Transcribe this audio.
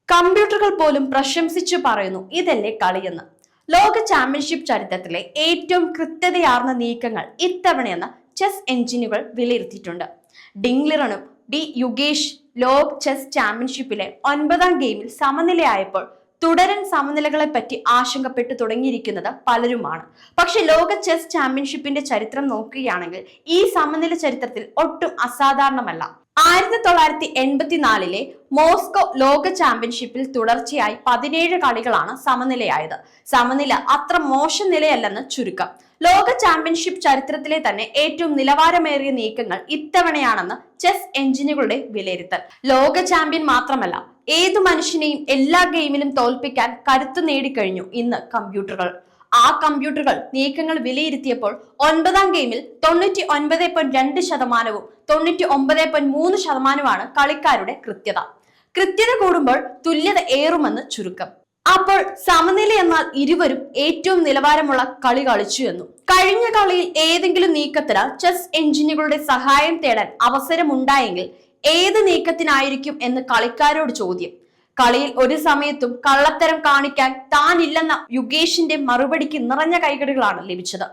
കമ്പ്യൂട്ടറുകൾ പോലും പ്രശംസിച്ചു പറയുന്നു ഇതല്ലേ കളിയെന്ന്. ലോക ചാമ്പ്യൻഷിപ്പ് ചരിത്രത്തിലെ ഏറ്റവും കൃത്യതയാർന്ന നീക്കങ്ങൾ ഇത്തവണയെന്ന് ചെസ് എഞ്ചിനുകൾ വിലയിരുത്തിയിട്ടുണ്ട്. ഡിംഗ്ലിറണും ഡി യുഗേഷ് ലോക ചെസ് ചാമ്പ്യൻഷിപ്പിലെ 9ാം ഗെയിമിൽ സമനിലയായപ്പോൾ തുടരൻ സമനിലകളെ പറ്റി ആശങ്കപ്പെട്ടു തുടങ്ങിയിരിക്കുന്നത് പലരുമാണ്. പക്ഷെ ലോക ചെസ് ചാമ്പ്യൻഷിപ്പിന്റെ ചരിത്രം നോക്കുകയാണെങ്കിൽ ഈ സമനില ചരിത്രത്തിൽ ഒട്ടും അസാധാരണമല്ല. 1984 മോസ്കോ ലോക ചാമ്പ്യൻഷിപ്പിൽ തുടർച്ചയായി 17 കളികളാണ് സമനിലയായത്. സമനില അത്ര മോശം നിലയല്ലെന്ന് ചുരുക്കം. ലോക ചാമ്പ്യൻഷിപ്പ് ചരിത്രത്തിലെ തന്നെ ഏറ്റവും നിലവാരമേറിയ നീക്കങ്ങൾ ഇത്തവണയാണെന്ന് ചെസ് എഞ്ചിനുകളുടെ വിലയിരുത്തൽ. ലോക ചാമ്പ്യൻ മാത്രമല്ല, ഏതു മനുഷ്യനെയും എല്ലാ ഗെയിമിലും തോൽപ്പിക്കാൻ കരുത്തു നേടിക്കഴിഞ്ഞു ഇന്ന് കമ്പ്യൂട്ടറുകൾ. ആ കമ്പ്യൂട്ടറുകൾ നീക്കങ്ങൾ വിലയിരുത്തിയപ്പോൾ 9ാം ഗെയിമിൽ 99.2%, 99.3% കളിക്കാരുടെ കൃത്യത. കൃത്യത കൂടുമ്പോൾ തുല്യത ഏറുമെന്ന് ചുരുക്കം. അപ്പോൾ സമനില എന്നാൽ ഇരുവരും ഏറ്റവും നിലവാരമുള്ള കളി കളിച്ചു എന്നു. കഴിഞ്ഞ കളിയിൽ ഏതെങ്കിലും നീക്കത്തിന് ചെസ് എഞ്ചിനുകളുടെ സഹായം തേടാൻ അവസരമുണ്ടായെങ്കിൽ ഏത് നീക്കത്തിനായിരിക്കും എന്ന് കളിക്കാരോട് ചോദ്യം. കളിയിൽ ഒരു സമയത്തും കള്ളത്തരം കാണിക്കാൻ താനില്ലെന്ന യുഗേഷിന്റെ മറുപടിക്ക് നിറഞ്ഞ കൈകടികളാണ് ലഭിച്ചത്.